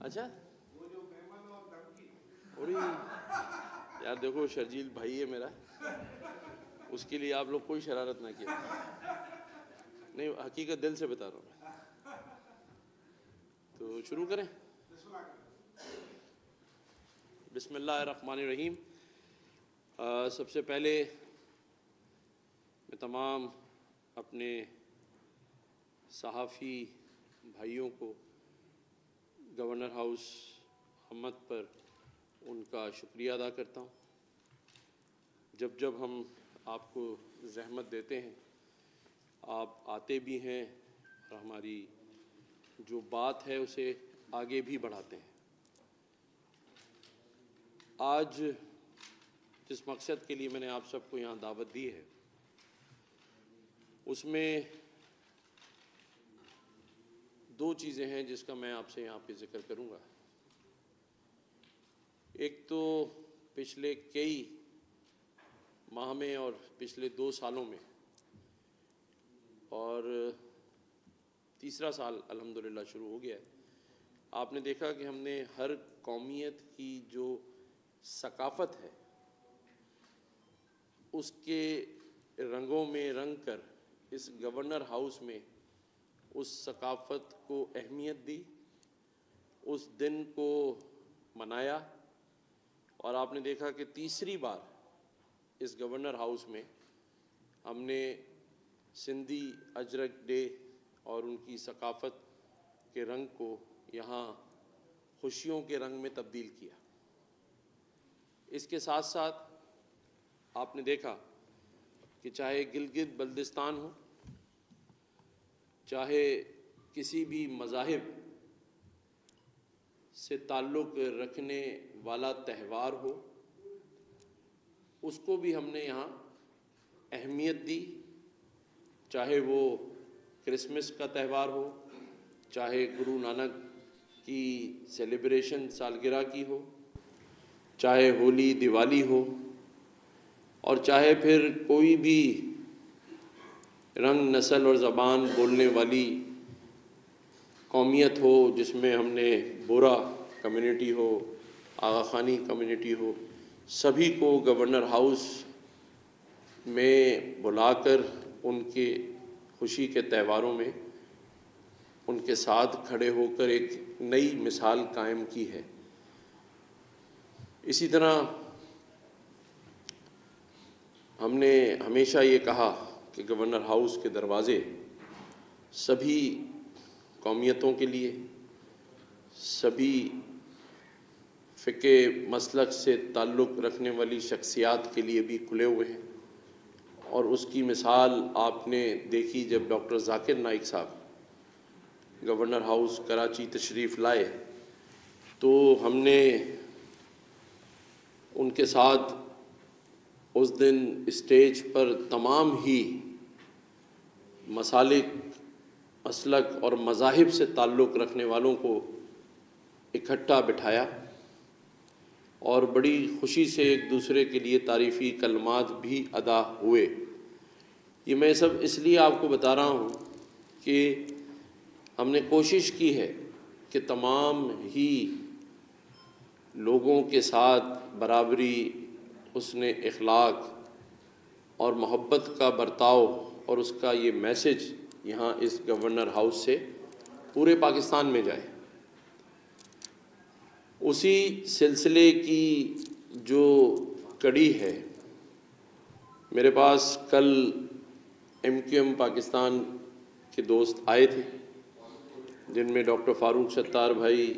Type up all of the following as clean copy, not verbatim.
اچھا اور یار دیکھو شرجیل بھائی ہے میرا، اس کے لیے آپ لوگ کوئی شرارت نہ کیا، نہیں حقیقت دل سے بتا رہا ہوں میں۔ تو شروع کریں؟ بسم اللہ الرحمن الرحیم۔ سب سے پہلے میں تمام اپنے صحافی بھائیوں کو گورنر ہاؤس آمد پر ان کا شکریہ ادا کرتا ہوں۔ جب ہم آپ کو زحمت دیتے ہیں آپ آتے بھی ہیں اور ہماری جو بات ہے اسے آگے بھی بڑھاتے ہیں۔ آج جس مقصد کے لیے میں نے آپ سب کو یہاں دعوت دی ہے اس میں دو چیزیں ہیں جس کا میں آپ سے یہاں پہ ذکر کروں گا۔ ایک تو پچھلے کئی ماہ میں اور پچھلے 2 سالوں میں اور تیسرا سال الحمدللہ شروع ہو گیا ہے، آپ نے دیکھا کہ ہم نے ہر قومیت کی جو ثقافت ہے اس کے رنگوں میں رنگ کر اس گورنر ہاؤس میں اس ثقافت کو اہمیت دی، اس دن کو منایا، اور آپ نے دیکھا کہ تیسری بار اس گورنر ہاؤس میں ہم نے سندھی اجرک ڈے اور ان کی ثقافت کے رنگ کو یہاں خوشیوں کے رنگ میں تبدیل کیا۔ اس کے ساتھ ساتھ آپ نے دیکھا کہ چاہے گلگت بلتستان ہو، چاہے کسی بھی مذاہب سے تعلق رکھنے والا تہوار ہو، اس کو بھی ہم نے یہاں اہمیت دی، چاہے وہ کرسمس کا تہوار ہو، چاہے گرو نانک کی سیلیبریشن سالگرہ کی ہو، چاہے ہولی دیوالی ہو، اور چاہے پھر کوئی بھی رنگ نسل اور زبان بولنے والی قومیت ہو، جس میں ہم نے بورا کمیونٹی ہو، آغا خانی کمیونٹی ہو، سبھی کو گورنر ہاؤس میں بلا کر ان کے خوشی کے تہواروں میں ان کے ساتھ کھڑے ہو کر ایک نئی مثال قائم کی ہے۔ اسی طرح ہم نے ہمیشہ یہ کہا کہ گورنر ہاؤس کے دروازے سبھی قومیتوں کے لیے، سبھی فقہ مسلک سے تعلق رکھنے والی شخصیات کے لیے بھی کھلے ہوئے ہیں، اور اس کی مثال آپ نے دیکھی جب ڈاکٹر ذاکر نائک صاحب گورنر ہاؤس کراچی تشریف لائے تو ہم نے ان کے ساتھ اس دن اسٹیج پر تمام ہی مسالک، مسلک اور مذاہب سے تعلق رکھنے والوں کو اکٹھا بٹھایا اور بڑی خوشی سے ایک دوسرے کے لیے تعریفی کلمات بھی ادا ہوئے۔ یہ میں سب اس لیے آپ کو بتا رہا ہوں کہ ہم نے کوشش کی ہے کہ تمام ہی لوگوں کے ساتھ برابری، حسن اخلاق اور محبت کا برتاؤ، اور اس کا یہ میسج یہاں اس گورنر ہاؤس سے پورے پاکستان میں جائے۔ اسی سلسلے کی جو کڑی ہے، میرے پاس کل MQM پاکستان کے دوست آئے تھے جن میں ڈاکٹر فاروق ستار بھائی،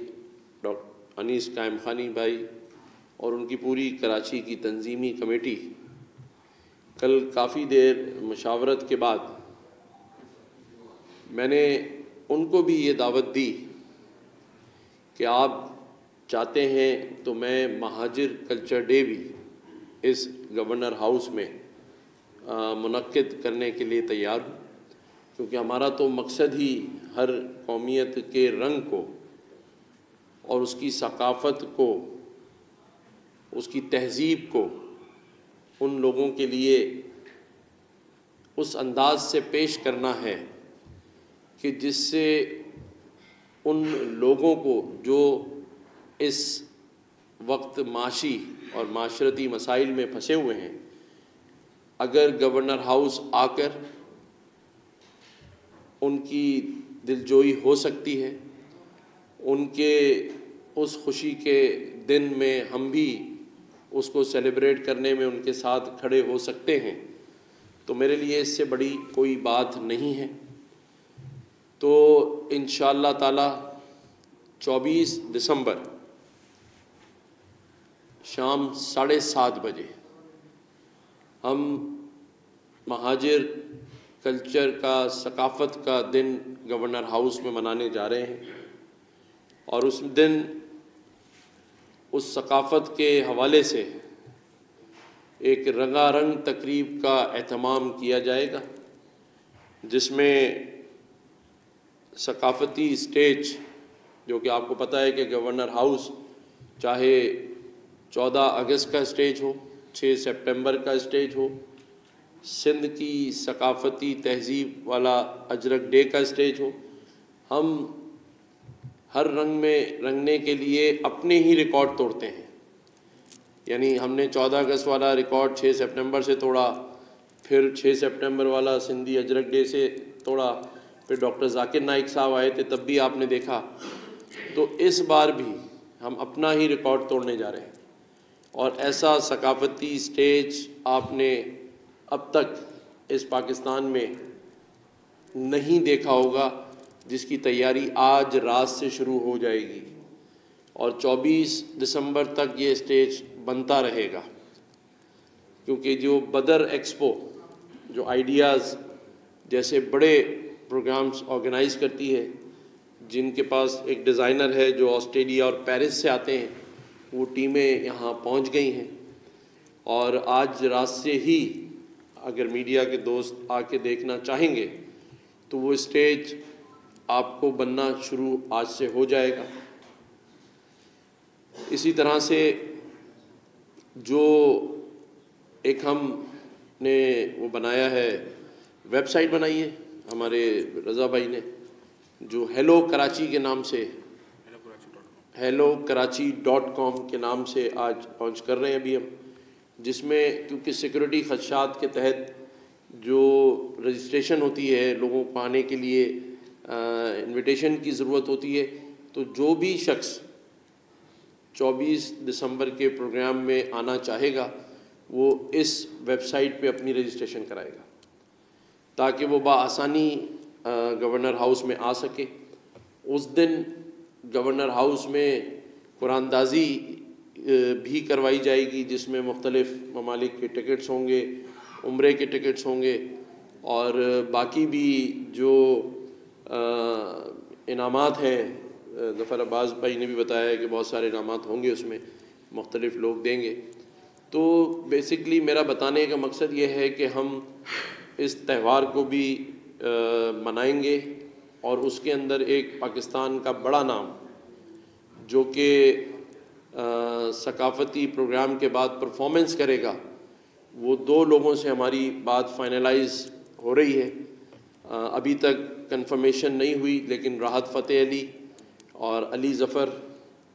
ڈاکٹر انیس قائم خانی بھائی اور ان کی پوری کراچی کی تنظیمی کمیٹی۔ کل کافی دیر مشاورت کے بعد میں نے ان کو بھی یہ دعوت دی کہ آپ چاہتے ہیں تو میں مہاجر کلچر ڈے بھی اس گورنر ہاؤس میں منعقد کرنے کے لیے تیار ہوں، کیونکہ ہمارا تو مقصد ہی ہر قومیت کے رنگ کو اور اس کی ثقافت کو، اس کی تہذیب کو ان لوگوں کے لیے اس انداز سے پیش کرنا ہے کہ جس سے ان لوگوں کو جو اس وقت معاشی اور معاشرتی مسائل میں پھنسے ہوئے ہیں، اگر گورنر ہاؤس آ کر ان کی دلجوئی ہو سکتی ہے، ان کے اس خوشی کے دن میں ہم بھی اس کو سیلیبریٹ کرنے میں ان کے ساتھ کھڑے ہو سکتے ہیں، تو میرے لیے اس سے بڑی کوئی بات نہیں ہے۔ تو انشاءاللہ تعالی 24 دسمبر شام 7:30 بجے ہم مہاجر کلچر کا، ثقافت کا دن گورنر ہاؤس میں منانے جا رہے ہیں، اور اس دن اس ثقافت کے حوالے سے ایک رنگا رنگ تقریب کا اہتمام کیا جائے گا، جس میں ثقافتی اسٹیج، جو کہ آپ کو پتہ ہے کہ گورنر ہاؤس چاہے 14 اگست کا اسٹیج ہو، 6 سپٹمبر کا اسٹیج ہو، سندھ کی ثقافتی تہذیب والا اجرک ڈے کا اسٹیج ہو، ہم ہر رنگ میں رنگنے کے لیے اپنے ہی ریکارڈ توڑتے ہیں۔ یعنی ہم نے 14 اگست والا ریکارڈ 6 سپٹمبر سے توڑا، پھر 6 سپٹمبر والا سندھی اجرک ڈے سے توڑا، پھر ڈاکٹر ذاکر نائک صاحب آئے تھے تب بھی آپ نے دیکھا۔ تو اس بار بھی ہم اپنا ہی ریکارڈ توڑنے جا رہے ہیں، اور ایسا ثقافتی اسٹیج آپ نے اب تک اس پاکستان میں نہیں دیکھا ہوگا، جس کی تیاری آج رات سے شروع ہو جائے گی، اور 24 دسمبر تک یہ اسٹیج بنتا رہے گا، کیونکہ جو بدر ایکسپو جو آئیڈیاز جیسے بڑے پروگرامز آرگنائز کرتی ہے، جن کے پاس ایک ڈیزائنر ہے جو آسٹریلیا اور پیرس سے آتے ہیں، وہ ٹیمیں یہاں پہنچ گئی ہیں، اور آج رات سے ہی اگر میڈیا کے دوست آ کے دیکھنا چاہیں گے تو وہ اسٹیج آپ کو بننا شروع آج سے ہو جائے گا۔ اسی طرح سے جو ایک ہم نے وہ بنایا ہے، ویب سائٹ بنائی ہے ہمارے رضا بھائی نے، جو ہیلو کراچی کے نام سے، HelloKarachi.com کے نام سے آج لانچ کر رہے ہیں ابھی ہم، جس میں کیونکہ سیکورٹی خدشات کے تحت جو رجسٹریشن ہوتی ہے، لوگوں کو آنے کے لیے انویٹیشن کی ضرورت ہوتی ہے، تو جو بھی شخص 24 دسمبر کے پروگرام میں آنا چاہے گا وہ اس ویب سائٹ پہ اپنی رجسٹریشن کرائے گا، تاکہ وہ بآسانی گورنر ہاؤس میں آ سکے۔ اس دن گورنر ہاؤس میں قرآن اندازی بھی کروائی جائے گی، جس میں مختلف ممالک کے ٹکٹس ہوں گے، عمرے کے ٹکٹس ہوں گے، اور باقی بھی جو انعامات ہیں، ظفر عباس بھائی نے بھی بتایا ہے کہ بہت سارے انعامات ہوں گے، اس میں مختلف لوگ دیں گے۔ تو بیسکلی میرا بتانے کا مقصد یہ ہے کہ ہم اس تہوار کو بھی منائیں گے، اور اس کے اندر ایک پاکستان کا بڑا نام جو کہ ثقافتی پروگرام کے بعد پرفارمنس کرے گا، وہ 2 لوگوں سے ہماری بات فائنلائز ہو رہی ہے، ابھی تک کنفرمیشن نہیں ہوئی، لیکن راحت فتح علی اور علی ظفر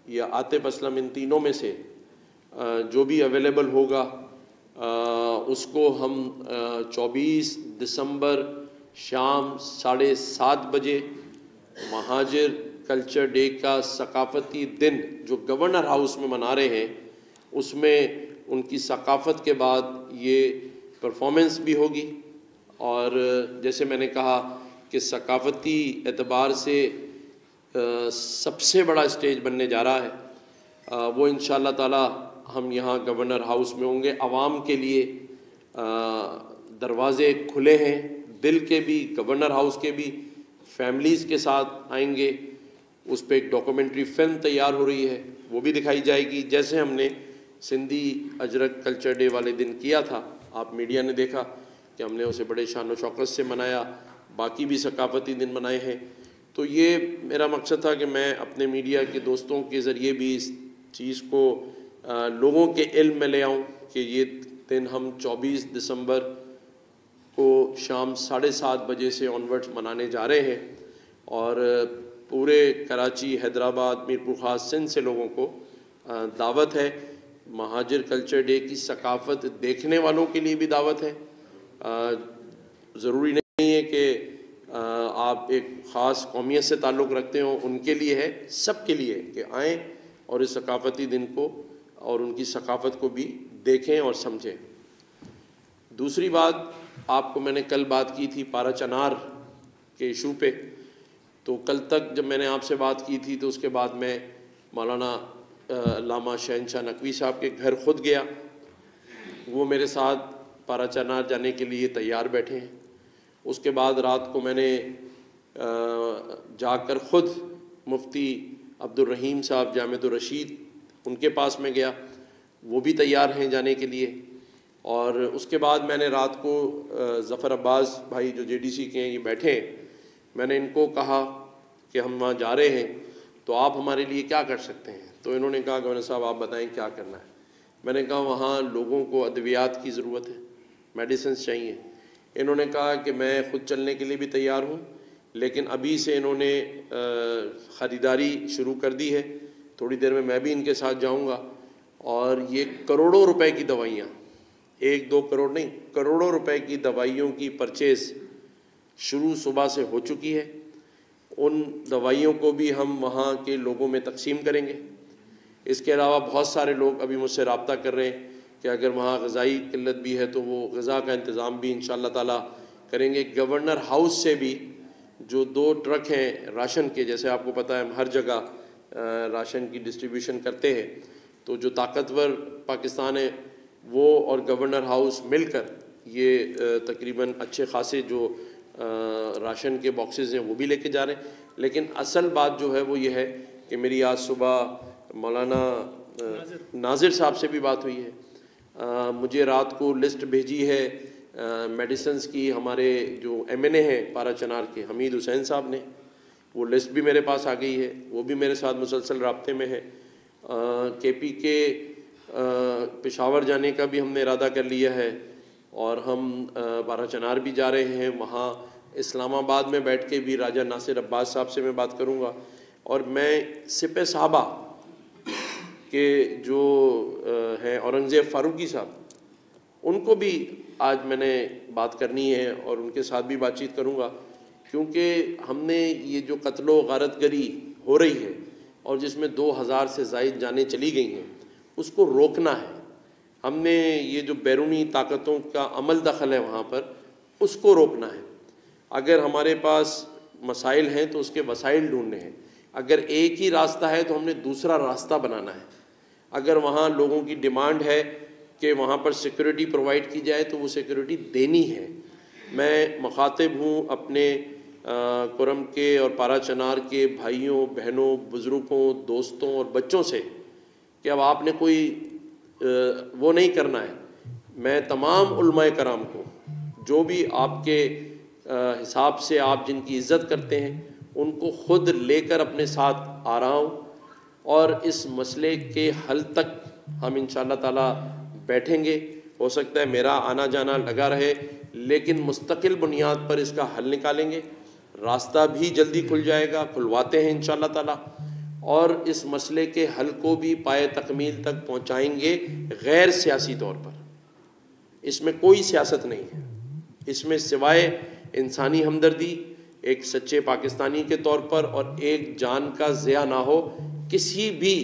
یا عاطف اسلم، ان تینوں میں سے جو بھی اویلیبل ہوگا اس کو ہم 24 دسمبر شام 7:30 بجے مہاجر کلچر ڈے کا ثقافتی دن جو گورنر ہاؤس میں منا رہے ہیں، اس میں ان کی ثقافت کے بعد یہ پرفارمنس بھی ہوگی، اور جیسے میں نے کہا کہ ثقافتی اعتبار سے سب سے بڑا اسٹیج بننے جا رہا ہے، وہ انشاءاللہ تعالی ہم یہاں گورنر ہاؤس میں ہوں گے۔ عوام کے لیے دروازے کھلے ہیں، دل کے بھی، گورنر ہاؤس کے بھی، فیملیز کے ساتھ آئیں گے۔ اس پہ ایک ڈاکومنٹری فلم تیار ہو رہی ہے، وہ بھی دکھائی جائے گی، جیسے ہم نے سندھی اجرک کلچر ڈے والے دن کیا تھا۔ آپ میڈیا نے دیکھا کہ ہم نے اسے بڑے شان و شوکت سے منایا، باقی بھی ثقافتی دن منائے ہیں۔ تو یہ میرا مقصد تھا کہ میں اپنے میڈیا کے دوستوں کے ذریعے بھی اس چیز کو لوگوں کے علم میں لے آؤں کہ یہ دن ہم 24 دسمبر کو شام 7:30 بجے سے آنورڈز منانے جا رہے ہیں، اور پورے کراچی، حیدرآباد، میرپور خاص، سندھ سے لوگوں کو دعوت ہے۔ مہاجر کلچر ڈے کی ثقافت دیکھنے والوں کے لیے بھی دعوت ہے۔ ضروری نہیں ہے کہ آپ ایک خاص قومیت سے تعلق رکھتے ہوں، ان کے لیے ہے، سب کے لیے کہ آئیں اور اس ثقافتی دن کو اور ان کی ثقافت کو بھی دیکھیں اور سمجھیں۔ دوسری بات، آپ کو میں نے کل بات کی تھی پارا چنار کے ایشو پہ، تو کل تک جب میں نے آپ سے بات کی تھی تو اس کے بعد میں مولانا علامہ شہنشاہ نقوی صاحب کے گھر خود گیا، وہ میرے ساتھ پارا چنار جانے کے لیے تیار بیٹھے ہیں۔ اس کے بعد رات کو میں نے جا کر خود مفتی عبد الرحیم صاحب جامعۃ الرشید ان کے پاس میں گیا، وہ بھی تیار ہیں جانے کے لیے۔ اور اس کے بعد میں نے رات کو ظفر عباس بھائی جو JDC کے ہیں یہ بیٹھے ہیں، میں نے ان کو کہا کہ ہم وہاں جا رہے ہیں تو آپ ہمارے لیے کیا کر سکتے ہیں؟ تو انہوں نے کہا گورنر صاحب آپ بتائیں کیا کرنا ہے۔ میں نے کہا وہاں لوگوں کو ادویات کی ضرورت ہے، میڈیسنز چاہیے۔ انہوں نے کہا کہ میں خود چلنے کے لیے بھی تیار ہوں، لیکن ابھی سے انہوں نے خریداری شروع کر دی ہے، تھوڑی دیر میں بھی ان کے ساتھ جاؤں گا، اور یہ کروڑوں روپے کی دوائیاں، 1-2 کروڑ نہیں، کروڑوں روپے کی دوائیوں کی پرچیز شروع صبح سے ہو چکی ہے۔ ان دوائیوں کو بھی ہم وہاں کے لوگوں میں تقسیم کریں گے۔ اس کے علاوہ بہت سارے لوگ ابھی مجھ سے رابطہ کر رہے ہیں کہ اگر وہاں غذائی قلت بھی ہے تو وہ غذا کا انتظام بھی انشاءاللہ تعالیٰ کریں گے۔ گورنر ہاؤس سے بھی جو 2 ٹرک ہیں راشن کے، جیسے آپ کو پتہ ہے ہم ہر جگہ راشن کی ڈسٹریبیوشن کرتے ہیں، تو جو طاقتور پاکستان ہے وہ اور گورنر ہاؤس مل کر یہ تقریباً اچھے خاصے جو راشن کے باکسز ہیں وہ بھی لے کے جا رہے ہیں۔ لیکن اصل بات جو ہے وہ یہ ہے کہ میری آج صبح مولانا ناظر صاحب سے بھی بات ہوئی ہے، مجھے رات کو لسٹ بھیجی ہے میڈیسنز کی، ہمارے جو MNA ہیں پارا چنار کے حمید حسین صاحب نے، وہ لسٹ بھی میرے پاس آ گئی ہے، وہ بھی میرے ساتھ مسلسل رابطے میں ہے۔ KP کے پشاور جانے کا بھی ہم نے ارادہ کر لیا ہے، اور ہم پارا چنار بھی جا رہے ہیں، وہاں اسلام آباد میں بیٹھ کے بھی راجہ ناصر عباس صاحب سے میں بات کروں گا، اور میں سپہ صحابہ کہ جو ہیں اورنگزیب فاروقی صاحب ان کو بھی آج میں نے بات کرنی ہے اور ان کے ساتھ بھی بات چیت کروں گا، کیونکہ ہم نے یہ جو قتل و غارت گری ہو رہی ہے اور جس میں 2000 سے زائد جانیں چلی گئی ہیں اس کو روکنا ہے۔ ہم نے یہ جو بیرونی طاقتوں کا عمل دخل ہے وہاں پر اس کو روکنا ہے۔ اگر ہمارے پاس مسائل ہیں تو اس کے وسائل ڈھونڈنے ہیں، اگر ایک ہی راستہ ہے تو ہم نے دوسرا راستہ بنانا ہے۔ اگر وہاں لوگوں کی ڈیمانڈ ہے کہ وہاں پر سیکورٹی پرووائڈ کی جائے تو وہ سیکورٹی دینی ہے۔ میں مخاطب ہوں اپنے کرم کے اور پارا چنار کے بھائیوں، بہنوں، بزرگوں، دوستوں اور بچوں سے کہ اب آپ نے کوئی وہ نہیں کرنا ہے۔ میں تمام علماء کرام کو جو بھی آپ کے حساب سے آپ جن کی عزت کرتے ہیں ان کو خود لے کر اپنے ساتھ آ رہا ہوں، اور اس مسئلے کے حل تک ہم انشاءاللہ تعالیٰ بیٹھیں گے۔ ہو سکتا ہے میرا آنا جانا لگا رہے، لیکن مستقل بنیاد پر اس کا حل نکالیں گے۔ راستہ بھی جلدی کھل جائے گا، کھلواتے ہیں انشاءاللہ تعالیٰ، اور اس مسئلے کے حل کو بھی پائے تکمیل تک پہنچائیں گے غیر سیاسی طور پر۔ اس میں کوئی سیاست نہیں ہے، اس میں سوائے انسانی ہمدردی، ایک سچے پاکستانی کے طور پر، اور ایک جان کا ضیاع نہ ہو کسی بھی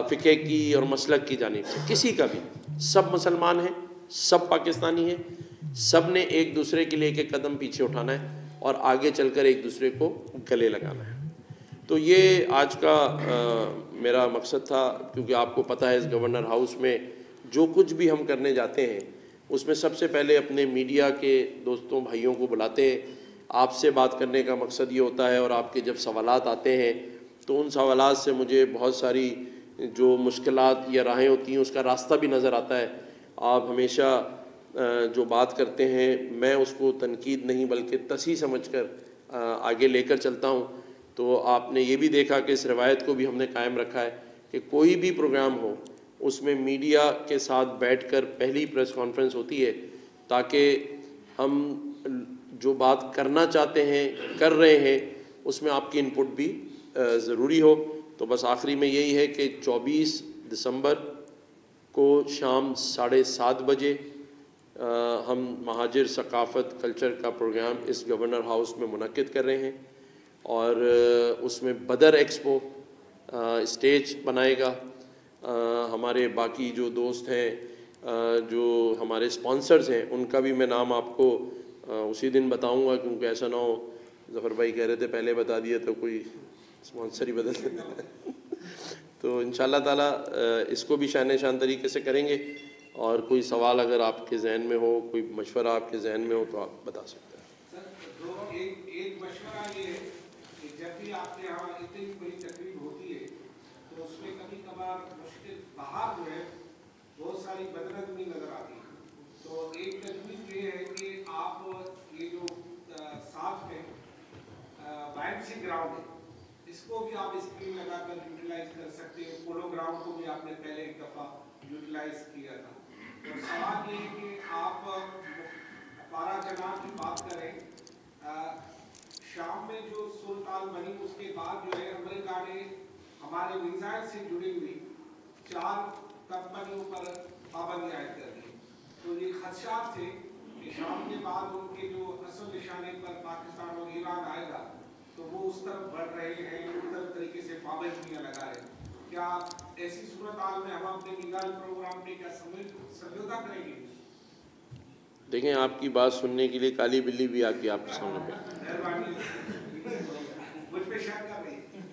فقہ کی اور مسلک کی جانب سے، کسی کا بھی۔ سب مسلمان ہیں، سب پاکستانی ہیں، سب نے ایک دوسرے کے لیے ایک قدم پیچھے اٹھانا ہے اور آگے چل کر ایک دوسرے کو گلے لگانا ہے۔ تو یہ آج کا میرا مقصد تھا، کیونکہ آپ کو پتہ ہے اس گورنر ہاؤس میں جو کچھ بھی ہم کرنے جاتے ہیں اس میں سب سے پہلے اپنے میڈیا کے دوستوں بھائیوں کو بلاتے ہیں۔ آپ سے بات کرنے کا مقصد یہ ہوتا ہے، اور آپ کے جب سوالات آتے ہیں تو ان سوالات سے مجھے بہت ساری جو مشکلات یا راہیں ہوتی ہیں اس کا راستہ بھی نظر آتا ہے۔ آپ ہمیشہ جو بات کرتے ہیں میں اس کو تنقید نہیں بلکہ تصحیح سمجھ کر آگے لے کر چلتا ہوں۔ تو آپ نے یہ بھی دیکھا کہ اس روایت کو بھی ہم نے قائم رکھا ہے کہ کوئی بھی پروگرام ہو اس میں میڈیا کے ساتھ بیٹھ کر پہلی پریس کانفرنس ہوتی ہے، تاکہ ہم جو بات کرنا چاہتے ہیں کر رہے ہیں اس میں آپ کی انپٹ بھی ضروری ہو. تو بس آخری میں یہی ہے کہ 24 دسمبر کو شام 7:30 بجے ہم مہاجر ثقافت کلچر کا پروگرام اس گورنر ہاؤس میں منعقد کر رہے ہیں, اور اس میں بدر ایکسپو اسٹیج بنائے گا. ہمارے باقی جو دوست ہیں, جو ہمارے اسپانسرز ہیں, ان کا بھی میں نام آپ کو اسی دن بتاؤں گا, کیونکہ ایسا نہ ہو ظفر بھائی کہہ رہے تھے پہلے بتا دیے تو کوئی اسپانسر ہی بدل دیتا ہے. تو انشاءاللہ تعالیٰ اس کو بھی شان شان طریقے سے کریں گے. اور کوئی سوال اگر آپ کے ذہن میں ہو, کوئی مشورہ آپ کے ذہن میں ہو تو آپ بتا سکتے ہیں. سر ایک مشورہ یہ ہے کہ جب بھی آپ کے یہاں اتنی بڑی تقریب ہوتی ہے تو اس میں کبھی کبھار مشکل باہر جو ہے بہت ساری بدنظمی نظر آتی ہے. تو ایک تجویز یہ ہے کہ آپ یہ جو ساتھ میں YMCA گراؤنڈ ہے اس کو بھی آپ اسکرین لگا کر یوٹیلائز کر سکتے ہیں. پولو گراؤنڈ کو بھی آپ نے پہلے ایک دفعہ یوٹیلائز کیا تھا. اور سوال یہ ہے کہ آپ پارا جناب کی بات کریں, شام میں جو سلطان بنی اس کے بعد جو ہے امریکہ نے ہمارے میزائل سے جڑی ہوئی 4 کمپنیوں پر پابندی عائد کر دی. تو یہ خدشات تھے کہ شام کے بعد ان کے جو اصل نشانے پر پاکستان اور ایران آئے گا تو وہ اس طرف بڑھ رہے ہیں, مختلف طریقے سے پابندیاں لگا رہے ہیں. کیا ایسی صورتحال میں ہم اپنے میزائل پروگرام پہ کیا سمجھوتا کریں گے؟ دیکھیں, آپ کی بات سننے کے لیے کالی بلی بھی آ کے آپ کے سامنے بیٹھی.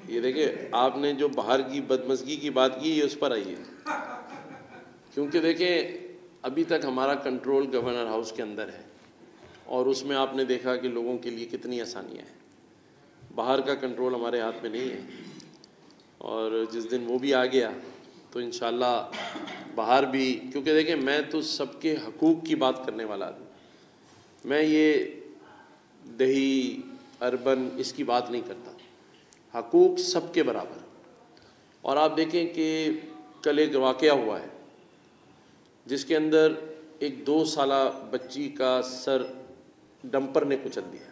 یہ دیکھیں, آپ نے جو باہر کی بدمزگی کی بات کی یہ اس پر آئی ہے, کیونکہ دیکھیں ابھی تک ہمارا کنٹرول گورنر ہاؤس کے اندر ہے, اور اس میں آپ نے دیکھا کہ لوگوں کے لیے کتنی آسانیاں ہیں. باہر کا کنٹرول ہمارے ہاتھ میں نہیں ہے, اور جس دن وہ بھی آ گیا تو انشاءاللہ باہر بھی, کیونکہ دیکھیں میں تو سب کے حقوق کی بات کرنے والا آدمی, میں یہ دیہی اربن اس کی بات نہیں کرتا. حقوق سب کے برابر. اور آپ دیکھیں کہ کل ایک واقعہ ہوا ہے جس کے اندر ایک 2 سالہ بچی کا سر ڈمپر نے کچل دیا.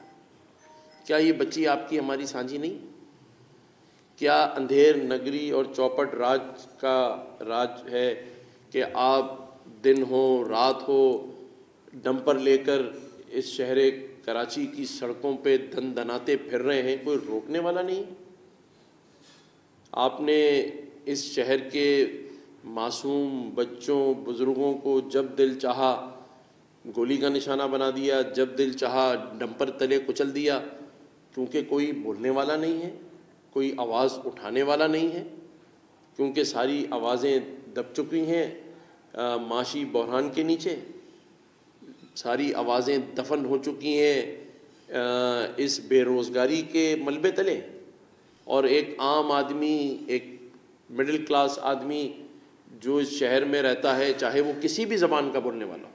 کیا یہ بچی آپ کی ہماری سانجھی نہیں؟ کیا اندھیر نگری اور چوپٹ راج کا راج ہے کہ آپ دن ہو رات ہو ڈمپر لے کر اس شہر کراچی کی سڑکوں پہ دن دناتے پھر رہے ہیں, کوئی روکنے والا نہیں؟ آپ نے اس شہر کے معصوم بچوں بزرگوں کو جب دل چاہا گولی کا نشانہ بنا دیا, جب دل چاہا ڈمپر تلے کچل دیا, کیونکہ کوئی بولنے والا نہیں ہے, کوئی آواز اٹھانے والا نہیں ہے, کیونکہ ساری آوازیں دب چکی ہیں معاشی بحران کے نیچے, ساری آوازیں دفن ہو چکی ہیں اس بے روزگاری کے ملبے تلے. اور ایک عام آدمی, ایک مڈل کلاس آدمی جو اس شہر میں رہتا ہے, چاہے وہ کسی بھی زبان کا بولنے والا ہو,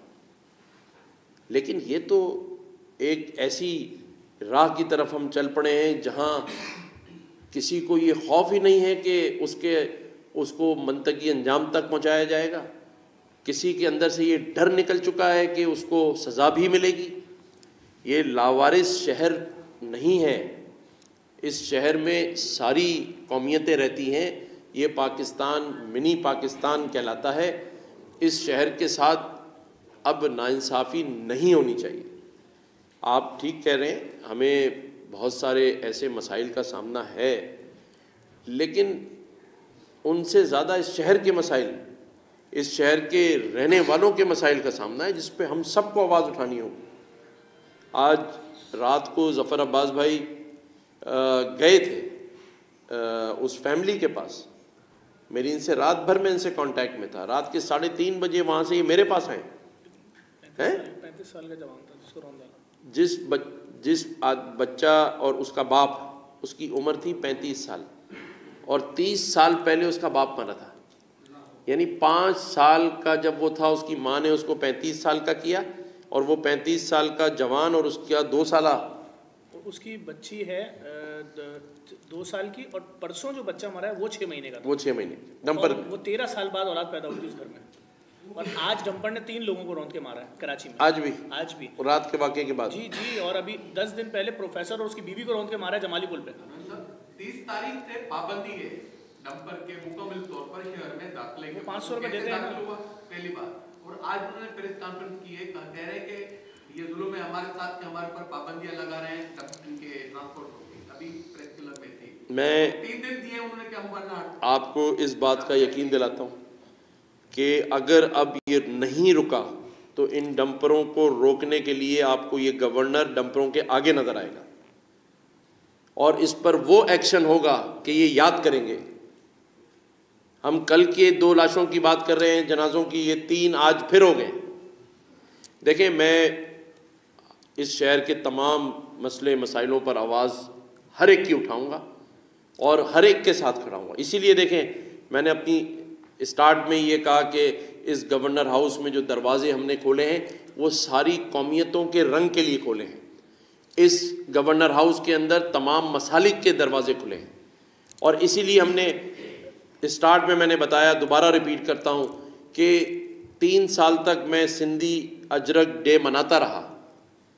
لیکن یہ تو ایک ایسی راہ کی طرف ہم چل پڑے ہیں جہاں کسی کو یہ خوف ہی نہیں ہے کہ اس کو منطقی انجام تک پہنچایا جائے گا. کسی کے اندر سے یہ ڈر نکل چکا ہے کہ اس کو سزا بھی ملے گی. یہ لاوارث شہر نہیں ہے, اس شہر میں ساری قومیتیں رہتی ہیں. یہ پاکستان منی پاکستان کہلاتا ہے. اس شہر کے ساتھ اب ناانصافی نہیں ہونی چاہیے. آپ ٹھیک کہہ رہے ہیں, ہمیں بہت سارے ایسے مسائل کا سامنا ہے, لیکن ان سے زیادہ اس شہر کے مسائل, اس شہر کے رہنے والوں کے مسائل کا سامنا ہے, جس پہ ہم سب کو آواز اٹھانی ہوگی. آج رات کو ظفر عباس بھائی گئے تھے اس فیملی کے پاس. میری ان سے رات بھر میں ان سے کانٹیکٹ میں تھا. رات کے 3:30 بجے وہاں سے یہ میرے پاس آئے. 35 سال کا جوان تھا جس کو روند ڈالا. جس بچہ اور اس کا باپ, اس کی عمر تھی 35 سال, اور 30 سال پہلے اس کا باپ مرا تھا. یعنی 5 سال کا جب وہ تھا, اس کی ماں نے اس کو 35 سال کا کیا, اور وہ 35 سال کا جوان اور اس کا 2 سالہ, اس کی بچی ہے 2 سال کی, اور پرسوں جو بچہ مرا ہے وہ 6 مہینے کا تھا. وہ 6 مہینے نمبر, وہ 13 سال بعد اولاد پیدا ہوئی اس گھر میں. اور آج ڈمپر نے 3 لوگوں کو روند کے مارا ہے کراچی میں. آج بھی رات کے واقعے کے بعد. جی اور ابھی 10 دن پہلے پروفیسر اور اس کی بیوی کو روند کے مارا ہے جمالی پل پہ. 30 تاریخ سے پابندی ہے ڈمپر کے مکمل طور پر شہر میں داخلے کے. 500 روپے دیتے ہیں پہلی بات. اور آج انہوں نے پریس کانفرنس کی ہے, کہہ رہے کہ یہ ظلم ہے ہمارے ساتھ کہ ہمارے پر پابندیاں لگا رہے ہیں ان کے ٹرانسپورٹ کو. ابھی پریس کلب میں تھی, میں 3 دن دیے انہوں نے کہ ہم ورنہ آپ کو اس بات کا یقین دلاتا ہوں کہ اگر اب یہ نہیں رکا تو ان ڈمپروں کو روکنے کے لیے آپ کو یہ گورنر ڈمپروں کے آگے نظر آئے گا, اور اس پر وہ ایکشن ہوگا کہ یہ یاد کریں گے. ہم کل کے 2 لاشوں کی بات کر رہے ہیں, جنازوں کی, یہ 3 آج پھر ہو گئے. دیکھیں, میں اس شہر کے تمام مسئلے مسائلوں پر آواز ہر ایک کی اٹھاؤں گا اور ہر ایک کے ساتھ کھڑا ہوں گا. اسی لیے دیکھیں, میں نے اپنی اسٹارٹ میں یہ کہا کہ اس گورنر ہاؤس میں جو دروازے ہم نے کھولے ہیں وہ ساری قومیتوں کے رنگ کے لیے کھولے ہیں. اس گورنر ہاؤس کے اندر تمام مسالک کے دروازے کھلے ہیں, اور اسی لیے ہم نے اسٹارٹ میں نے بتایا, دوبارہ ریپیٹ کرتا ہوں کہ 3 سال تک میں سندھی اجرک ڈے مناتا رہا,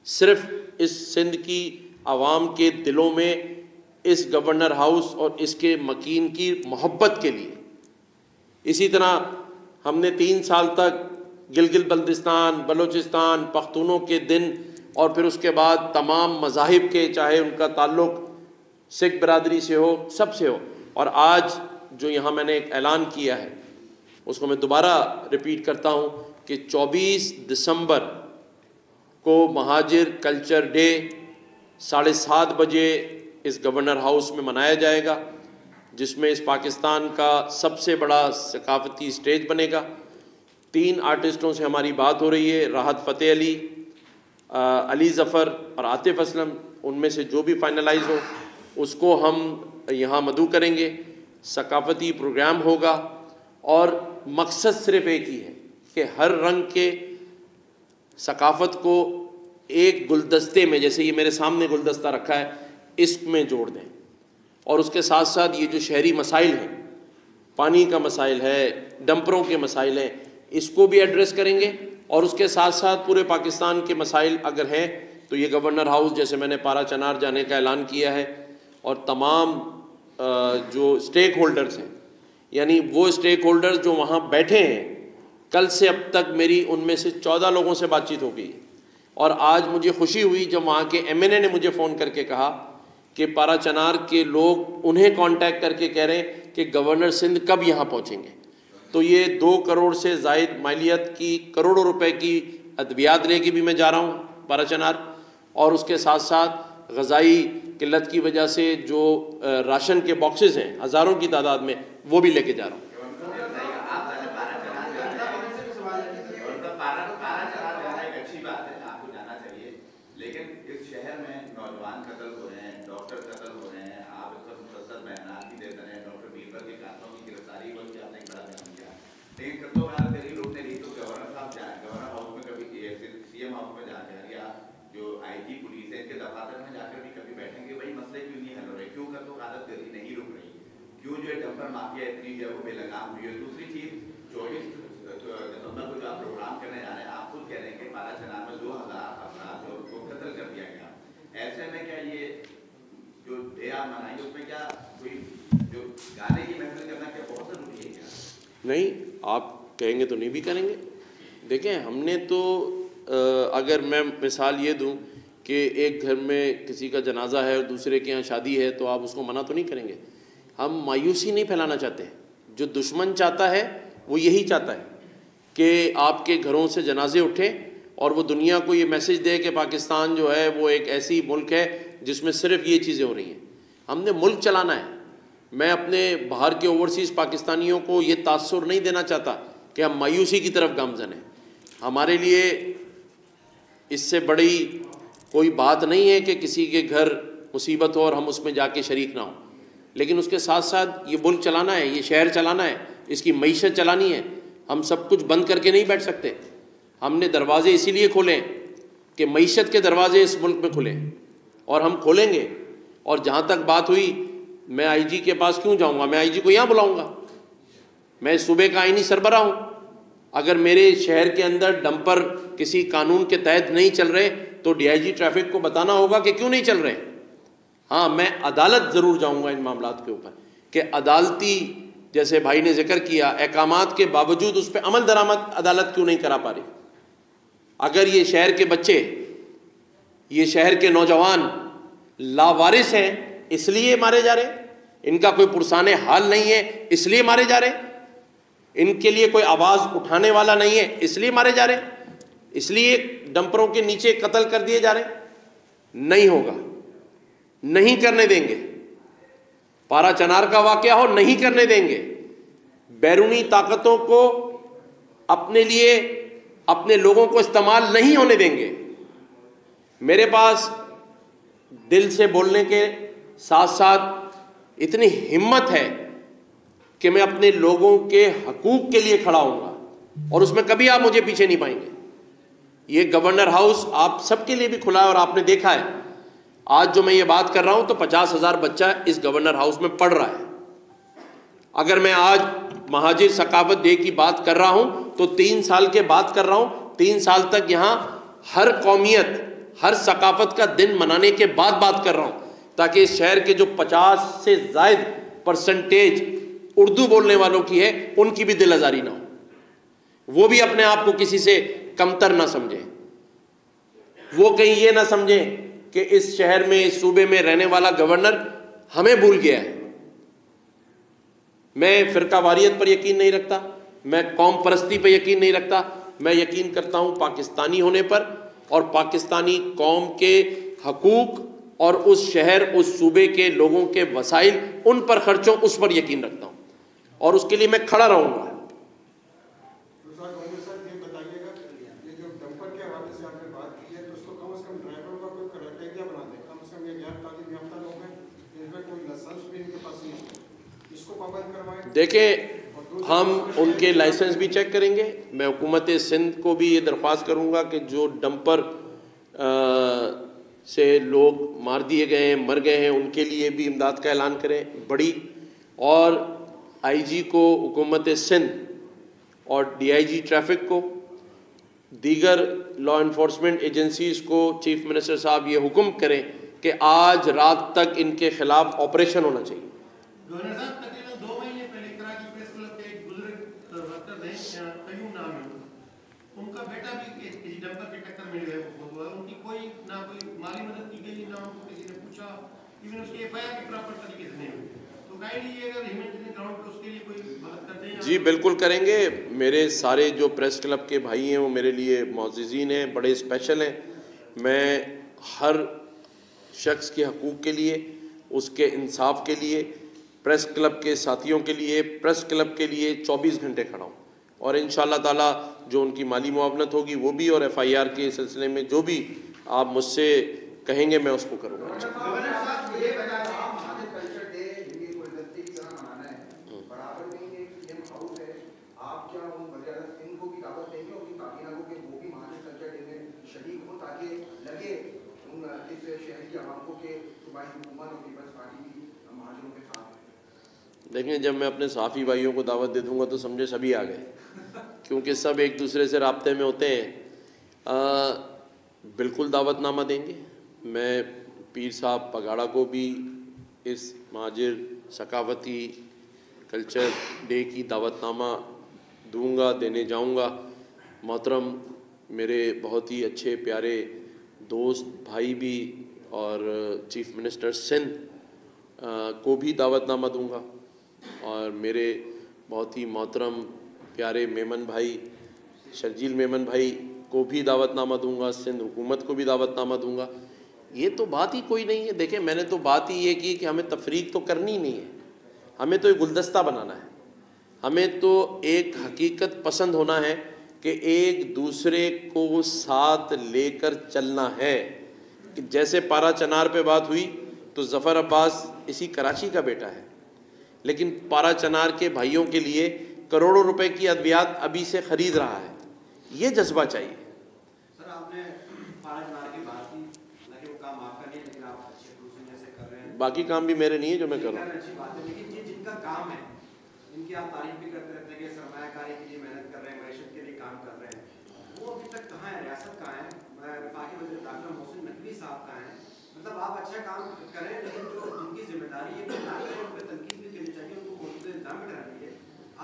صرف اس سندھ کی عوام کے دلوں میں اس گورنر ہاؤس اور اس کے مکین کی محبت کے لیے. اسی طرح ہم نے 3 سال تک گلگت بلتستان, بلوچستان, پختونوں کے دن, اور پھر اس کے بعد تمام مذاہب کے, چاہے ان کا تعلق سکھ برادری سے ہو, سب سے ہو. اور آج جو یہاں میں نے ایک اعلان کیا ہے اس کو میں دوبارہ ریپیٹ کرتا ہوں کہ 24 دسمبر کو مہاجر کلچر ڈے 7:30 بجے اس گورنر ہاؤس میں منایا جائے گا, جس میں اس پاکستان کا سب سے بڑا ثقافتی اسٹیج بنے گا. 3 آرٹسٹوں سے ہماری بات ہو رہی ہے, راحت فتح علی, علی ظفر اور عاطف اسلم. ان میں سے جو بھی فائنلائز ہو اس کو ہم یہاں مدعو کریں گے. ثقافتی پروگرام ہوگا, اور مقصد صرف ایک ہی ہے کہ ہر رنگ کے ثقافت کو ایک گلدستے میں, جیسے یہ میرے سامنے گلدستہ رکھا ہے, اس میں جوڑ دیں. اور اس کے ساتھ ساتھ یہ جو شہری مسائل ہیں, پانی کا مسائل ہے, ڈمپروں کے مسائل ہیں, اس کو بھی ایڈریس کریں گے. اور اس کے ساتھ ساتھ پورے پاکستان کے مسائل اگر ہیں تو یہ گورنر ہاؤس, جیسے میں نے پارا چنار جانے کا اعلان کیا ہے, اور تمام جو اسٹیک ہولڈرز ہیں, یعنی وہ اسٹیک ہولڈرز جو وہاں بیٹھے ہیں, کل سے اب تک میری ان میں سے 14 لوگوں سے بات چیت ہو گئی. اور آج مجھے خوشی ہوئی جب وہاں کے MNA نے مجھے فون کر کے کہا کہ پارا چنار کے لوگ انہیں کانٹیکٹ کر کے کہہ رہے ہیں کہ گورنر سندھ کب یہاں پہنچیں گے. تو یہ 2 کروڑ سے زائد مالیت کی کروڑوں روپے کی ادویات لے کے بھی میں جا رہا ہوں پارا چنار, اور اس کے ساتھ ساتھ غذائی قلت کی وجہ سے جو راشن کے باکسز ہیں ہزاروں کی تعداد میں, وہ بھی لے کے جا رہا ہوں. لیکن اس شہر میں نوجوان قتل ہو رہے ہیں, ڈاکٹر قتل ہو رہے ہیں, آپ اس پر مسلسل بیانات بھی دیتے ہیں. ڈاکٹر بیربل کے قاتلوں کی گرفتاری کو آپ نے ایک بڑا بیان کیا, لیکن قتلوں کا دلیل روکنے نہیں تو گورنر صاحب جائیں, گورنر ہاؤس میں کبھی CM ہاؤس میں جا کر, یا جو IG پولیس ہے ان کے دفاتر میں جا کر بھی کبھی بیٹھیں گے, بھائی مسئلے کیوں نہیں حل ہو رہے, کیوں قتلوں کا عادت گری نہیں رک رہی, کیوں جو ڈمپر مافیا اتنی جو ہے وہ بے لگام ہوئی ہے. دوسری چیز 24 دسمبر کو جو آپ پروگرام کرنے جا رہے ہیں, آپ خود کہہ رہے ہیں کہ پارا چنار میں 2000 افراد جو کو قتل کر دیا گیا. ایسے میں کیا یہ جو ڈے آپ منائیں گے اس میں کیا کوئی جو گانے کی محفل کرنا کیا بہت ضروری ہے کیا؟ نہیں, آپ کہیں گے تو نہیں بھی کریں گے. دیکھیں, ہم نے تو اگر میں مثال یہ دوں کہ ایک گھر میں کسی کا جنازہ ہے اور دوسرے کے یہاں شادی ہے تو آپ اس کو منع تو نہیں کریں گے. ہم مایوسی نہیں پھیلانا چاہتے. جو دشمن چاہتا ہے وہ یہی چاہتا ہے کہ آپ کے گھروں سے جنازے اٹھیں اور وہ دنیا کو یہ میسج دے کہ پاکستان جو ہے وہ ایک ایسی ملک ہے جس میں صرف یہ چیزیں ہو رہی ہیں. ہم نے ملک چلانا ہے. میں اپنے باہر کے اوورسیز پاکستانیوں کو یہ تاثر نہیں دینا چاہتا کہ ہم مایوسی کی طرف گامزن ہیں. ہمارے لیے اس سے بڑی کوئی بات نہیں ہے کہ کسی کے گھر مصیبت ہو اور ہم اس میں جا کے شریک نہ ہوں, لیکن اس کے ساتھ ساتھ یہ ملک چلانا ہے, یہ شہر چلانا ہے, اس کی معیشت چلانی ہے. ہم سب کچھ بند کر کے نہیں بیٹھ سکتے. ہم نے دروازے اسی لیے کھولے کہ معیشت کے دروازے اس ملک میں کھلیں, اور ہم کھولیں گے. اور جہاں تک بات ہوئی, میں آئی جی کے پاس کیوں جاؤں گا, میں آئی جی کو یہاں بلاؤں گا. میں صوبے کا آئینی سربراہ ہوں. اگر میرے شہر کے اندر ڈمپر کسی قانون کے تحت نہیں چل رہے تو ڈی آئی جی ٹریفک کو بتانا ہوگا کہ کیوں نہیں چل رہے. ہاں میں عدالت ضرور جاؤں گا ان معاملات کے اوپر کہ عدالتی جیسے بھائی نے ذکر کیا احکامات کے باوجود اس پہ عمل درآمد عدالت کیوں نہیں کرا پا رہی. اگر یہ شہر کے بچے یہ شہر کے نوجوان لاوارث ہیں اس لیے مارے جا رہے, ان کا کوئی پرسان حال نہیں ہے اس لیے مارے جا رہے, ان کے لیے کوئی آواز اٹھانے والا نہیں ہے اس لیے مارے جا رہے, اس لیے ڈمپروں کے نیچے قتل کر دیے جا رہے. نہیں ہوگا, نہیں کرنے دیں گے. پارا چنار کا واقعہ ہو نہیں کرنے دیں گے. بیرونی طاقتوں کو اپنے لیے اپنے لوگوں کو استعمال نہیں ہونے دیں گے. میرے پاس دل سے بولنے کے ساتھ ساتھ اتنی ہمت ہے کہ میں اپنے لوگوں کے حقوق کے لیے کھڑا ہوں گا اور اس میں کبھی آپ مجھے پیچھے نہیں پائیں گے. یہ گورنر ہاؤس آپ سب کے لیے بھی کھلا ہے اور آپ نے دیکھا ہے آج جو میں یہ بات کر رہا ہوں تو 50,000 بچہ اس گورنر ہاؤس میں پڑھ رہا ہے. اگر میں آج مہاجر ثقافت ڈے کی بات کر رہا ہوں تو 3 سال کے بات کر رہا ہوں. 3 سال تک یہاں ہر قومیت ہر ثقافت کا دن منانے کے بعد بات کر رہا ہوں تاکہ اس شہر کے جو 50 سے زائد پرسنٹیج اردو بولنے والوں کی ہے ان کی بھی دل آزاری نہ ہو, وہ بھی اپنے آپ کو کسی سے کمتر نہ سمجھیں, وہ کہیں یہ نہ سمجھیں کہ اس شہر میں اس صوبے میں رہنے والا گورنر ہمیں بھول گیا ہے. میں فرقہ واریت پر یقین نہیں رکھتا, میں قوم پرستی پہ یقین نہیں رکھتا, میں یقین کرتا ہوں پاکستانی ہونے پر اور پاکستانی قوم کے حقوق اور اس شہر اس صوبے کے لوگوں کے وسائل ان پر خرچوں اس پر یقین رکھتا ہوں اور اس کے لیے میں کھڑا رہوں گا. دیکھیں ہم ان کے لائسنس بھی چیک کریں گے. میں حکومت سندھ کو بھی یہ درخواست کروں گا کہ جو ڈمپر سے لوگ مار دیے گئے ہیں مر گئے ہیں ان کے لیے بھی امداد کا اعلان کریں بڑی, اور آئی جی کو حکومت سندھ اور ڈی آئی جی ٹریفک کو دیگر لا انفورسمنٹ ایجنسیز کو چیف منسٹر صاحب یہ حکم کریں کہ آج رات تک ان کے خلاف آپریشن ہونا چاہیے. گورنر صاحب تقریباً 2 مہینے پہلے کراچی پریس کلب کے ایک بزرگ ورکر ہیں قیوم نام ہے ان کا بیٹا بھی کسی ڈمپر کی ٹکر میں گئے ہوا, ان کی کوئی نہ کوئی مالی مدد کی گئی نہ ان کو کسی نے پوچھا, ایون اس کی ایف آئی آر بھی پراپر طریقے سے نہیں ہوئی. تو کائنڈلی یہ اگر ہیومینٹیرین گراؤنڈ پہ اس کے لیے کوئی مدد کرتے ہیں. جی بالکل کریں گے. میرے سارے جو پریس کلب کے بھائی ہیں وہ میرے لیے معززین ہیں, بڑے اسپیشل ہیں. میں ہر شخص کے حقوق کے لیے اس کے انصاف کے لیے پریس کلب کے ساتھیوں کے لیے پریس کلب کے لیے 24 گھنٹے کھڑا ہوں اور انشاءاللہ تعالی جو ان کی مالی معاونت ہوگی وہ بھی اور ایف آئی آر کے سلسلے میں جو بھی آپ مجھ سے کہیں گے میں اس کو کروں گا. دیکھیں جب میں اپنے صحافی بھائیوں کو دعوت دے دوں گا تو سمجھے سبھی آ گئے کیونکہ سب ایک دوسرے سے رابطے میں ہوتے ہیں. بالکل دعوت نامہ دیں گے. میں پیر صاحب پگاڑا کو بھی اس مہاجر ثقافتی کلچر ڈے کی دعوت نامہ دوں گا, دینے جاؤں گا. محترم میرے بہت ہی اچھے پیارے دوست بھائی بھی اور چیف منسٹر سندھ کو بھی دعوت نامہ دوں گا اور میرے بہت ہی محترم پیارے میمن بھائی شرجیل میمن بھائی کو بھی دعوت نامہ دوں گا, سندھ حکومت کو بھی دعوت نامہ دوں گا. یہ تو بات ہی کوئی نہیں ہے. دیکھیں میں نے تو بات ہی یہ کی کہ ہمیں تفریق تو کرنی نہیں ہے, ہمیں تو ایک گلدستہ بنانا ہے. ہمیں تو ایک حقیقت پسند ہونا ہے کہ ایک دوسرے کو ساتھ لے کر چلنا ہے. کہ جیسے پارا چنار پہ بات ہوئی تو ظفر عباس اسی کراچی کا بیٹا ہے لیکن پارا چنار کے بھائیوں کے لیے کروڑوں روپے کی ادویات ابھی سے خرید رہا ہے. یہ جذبہ چاہیے. سر آپ نے پارا چنار کی بات کی, حالانکہ وہ کام آپ کا نہیں ہے لیکن آپ اچھے دوسرے جیسے کر رہے ہیں. باقی کام بھی میرے نہیں ہے جو میں کر رہا ہوں. اچھی بات ہے لیکن یہ جن کا کام ہے ان کی آپ تعریف بھی کرتے رہتے ہیں کہ سرمایہ کاری کے لیے محنت کر رہے ہیں, معیشت کے لیے کام کر رہے ہیں, وہ ابھی تک کہاں ہے, ریاست کہاں ہے, وفاقی وزیر ڈاکٹر محسن نقوی صاحب کہاں ہیں؟ مطلب آپ اچھا کام کریں لیکن جو جن کی ذمہ داری ہے وہ نہ کریں, ان پہ تنقید بھی کرنی چاہیے, ان کو موجودہ الزام بھی ڈالنا چاہیے.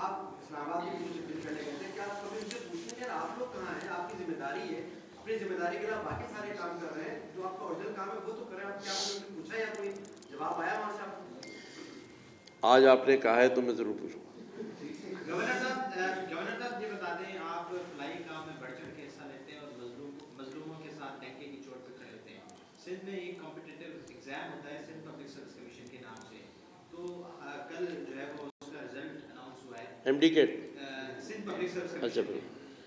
آپ اسلام آباد میں مجھے فیل کرنے گئے تھے, کیا آپ کبھی ان سے پوچھیں کہ آپ لوگ کہاں ہیں, آپ کی ذمہ داری ہے, اپنی ذمہ داری کے علاوہ باقی سارے کام کر رہے ہیں, جو آپ کا اوریجنل کام ہے وہ تو کریں. آپ کیا آپ نے پوچھا یا کوئی جواب آیا وہاں سے آپ کو؟ آج آپ نے کہا ہے تو میں ضرور پوچھوں. گورنر صاحب یہ بتا دیں, آپ فلائی کام میں بڑھ چڑھ کے حصہ لیتے ہیں اور مظلوموں کے ساتھ ڈنکے کی چوٹ پہ کھڑے ہوتے ہیں. سندھ میں ایک کمپٹیٹیو ایگزام ہوتا ہے سندھ پبلک سروس کمیشن کے نام سے, تو کل جو ہے وہ اس کا رزلٹ اناؤنس ہوا ہے, MD-CAT Sindh public service commission.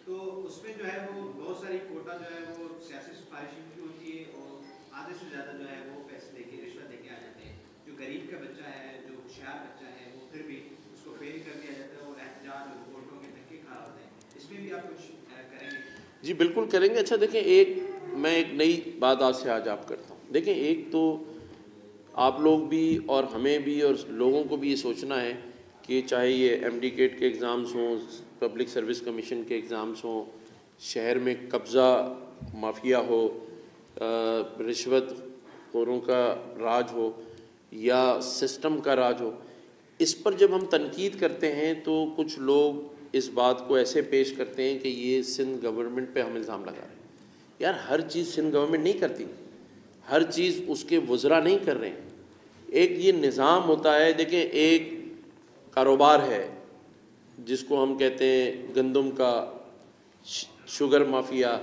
تو اس میں جو ہے وہ بہت ساری کوٹا جو ہے وہ سیاسی سفارشوں کی ہوتی ہے, اور آدھے سے زیادہ جو ہے وہ پیسے دے کے رشوت دے کے آ جاتے ہیں. جو غریب کا بچہ ہے, جو ہوشیار بچہ ہے, وہ پھر بھی اس کو فیل کر دیا جاتا ہے, اور احتجاج اور کورٹوں کے دھکے کھا ہوتے ہیں. اس میں بھی آپ کچھ کریں گے؟ جی بالکل کریں گے. اچھا دیکھیں, میں ایک نئی بات آج سے آج آپ کرتا ہوں. دیکھیں, ایک تو آپ لوگ بھی اور ہمیں بھی اور لوگوں کو بھی یہ سوچنا ہے کہ چاہے یہ MD-CAT کے ایگزامز ہوں, پبلک سروس کمیشن کے ایگزامز ہوں, شہر میں قبضہ مافیا ہو, رشوت خوروں کا راج ہو یا سسٹم کا راج ہو, اس پر جب ہم تنقید کرتے ہیں تو کچھ لوگ اس بات کو ایسے پیش کرتے ہیں کہ یہ سندھ گورنمنٹ پہ ہم الزام لگا رہے ہیں. یار ہر چیز سندھ گورنمنٹ نہیں کرتی, ہر چیز اس کے وزراء نہیں کر رہے ہیں. ایک یہ نظام ہوتا ہے. دیکھیں, ایک کاروبار ہے جس کو ہم کہتے ہیں گندم کا, شوگر مافیا,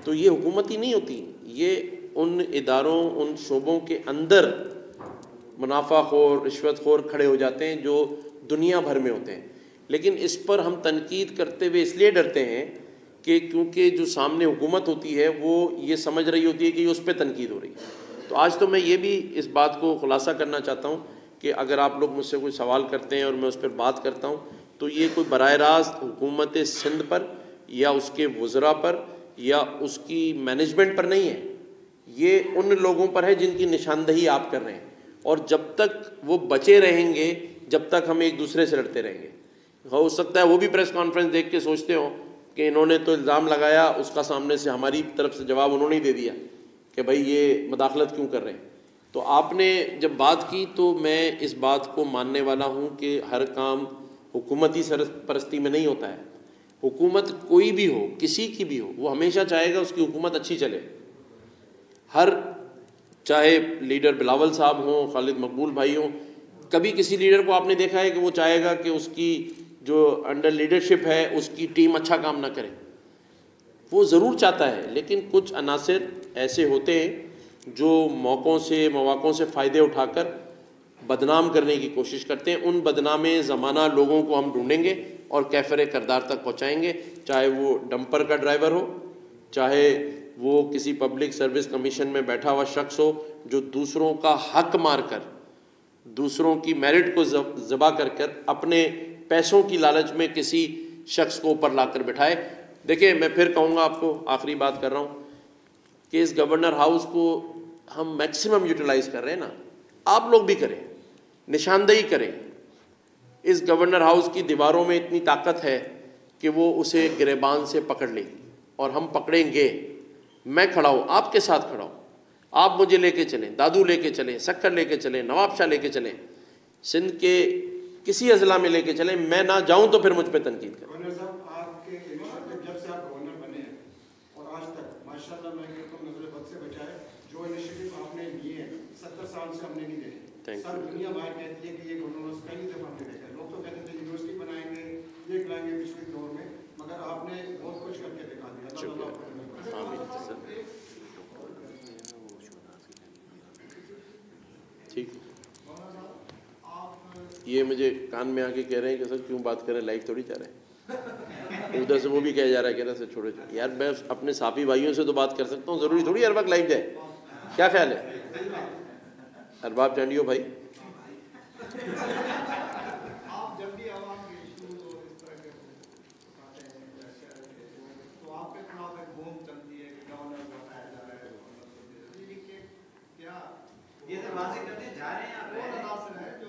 تو یہ حکومتی نہیں ہوتی, یہ ان اداروں, ان شعبوں کے اندر منافع خور, رشوت خور کھڑے ہو جاتے ہیں جو دنیا بھر میں ہوتے ہیں. لیکن اس پر ہم تنقید کرتے ہوئے اس لیے ڈرتے ہیں کہ کیونکہ جو سامنے حکومت ہوتی ہے وہ یہ سمجھ رہی ہوتی ہے کہ اس پہ تنقید ہو رہی ہے. تو آج تو میں یہ بھی اس بات کو خلاصہ کرنا چاہتا ہوں کہ اگر آپ لوگ مجھ سے کوئی سوال کرتے ہیں اور میں اس پر بات کرتا ہوں تو یہ کوئی براہ راست حکومت سندھ پر یا اس کے وزراء پر یا اس کی مینجمنٹ پر نہیں ہے, یہ ان لوگوں پر ہے جن کی نشاندہی آپ کر رہے ہیں. اور جب تک وہ بچے رہیں گے, جب تک ہم ایک دوسرے سے لڑتے رہیں گے. ہو سکتا ہے وہ بھی پریس کانفرنس دیکھ کے سوچتے ہوں کہ انہوں نے تو الزام لگایا, اس کا سامنے سے ہماری طرف سے جواب انہوں نے ہی دے دیا کہ بھائی یہ مداخلت کیوں کر رہے ہیں. تو آپ نے جب بات کی تو میں اس بات کو ماننے والا ہوں کہ ہر کام حکومتی سرپرستی میں نہیں ہوتا ہے. حکومت کوئی بھی ہو, کسی کی بھی ہو, وہ ہمیشہ چاہے گا اس کی حکومت اچھی چلے. چاہے لیڈر بلاول صاحب ہوں, خالد مقبول بھائی ہوں, کبھی کسی لیڈر کو آپ نے دیکھا ہے کہ وہ چاہے گا کہ اس کی جو انڈر لیڈرشپ ہے اس کی ٹیم اچھا کام نہ کرے؟ وہ ضرور چاہتا ہے, لیکن کچھ عناصر ایسے ہوتے ہیں جو مواقعوں سے فائدے اٹھا کر بدنام کرنے کی کوشش کرتے ہیں. ان بدنام زمانہ لوگوں کو ہم ڈھونڈیں گے اور کیفر کردار تک پہنچائیں گے, چاہے وہ ڈمپر کا ڈرائیور ہو, چاہے وہ کسی پبلک سروس کمیشن میں بیٹھا ہوا شخص ہو جو دوسروں کا حق مار کر, دوسروں کی میرٹ کو ذبح کر کر اپنے پیسوں کی لالچ میں کسی شخص کو اوپر لا کر بٹھائے. دیکھیں, میں پھر کہوں گا آپ کو, آخری بات کر رہا ہوں کہ اس گورنر ہاؤس کو ہم میکسیمم یوٹیلائز کر رہے ہیں نا, آپ لوگ بھی کریں, نشاندہی کریں. اس گورنر ہاؤس کی دیواروں میں اتنی طاقت ہے کہ وہ اسے گریبان سے پکڑ لے گی, اور ہم پکڑیں گے. میں کھڑا ہوں, آپ کے ساتھ کھڑا ہوں, آپ مجھے لے کے چلیں, دادو لے کے چلیں, سکر لے کے چلیں, نواب شاہ لے کے چلیں, سندھ کے کسی اضلاع میں لے کے چلیں, میں نہ جاؤں تو پھر مجھ پہ تنقید کریں. گورنر صاحب, آپ کے جب سے آپ گورنر بنے ہیں اور آج تک ماشاءاللہ میں کہتا ہوں نظر بد سے بچائے, جو انیشیٹو آپ نے لیے ہیں 70 سال سے ہم نے نہیں دیکھے. سر دنیا باہر کہتی ہے کہ یہ گورنر پہلی دفعہ ہم نے دیکھا ہے. لوگ تو کہتے تھے یونیورسٹی بنائیں گے, یہ لائیں گے پچھلے دور میں, مگر آپ نے بہت کچھ کر کے دکھا دیا. ٹھیک, یہ مجھے کان میں آ کے کہہ رہے ہیں کہ سر کیوں بات کریں, لائف تھوڑی چاہ رہے ہیں. ادھر سے وہ بھی کہہ جا رہا ہے کہ سر چھوڑے یار, میں اپنے ساتھی بھائیوں سے تو بات کر سکتا ہوں, ضروری تھوڑی ہر وقت لائف جائے. کیا خیال ہے ارباب چانڈیو بھائی؟ آپ جب بھی عوام کے ایشوز اور اس طرح کے آتے ہیں تو آپ کے خلاف ایک بوم چلتی ہے کہ گورنر کو ہٹایا جا رہا ہے. کیا یہ دروازے کرتے جا رہے ہیں آپ وہ عناصر ہے جو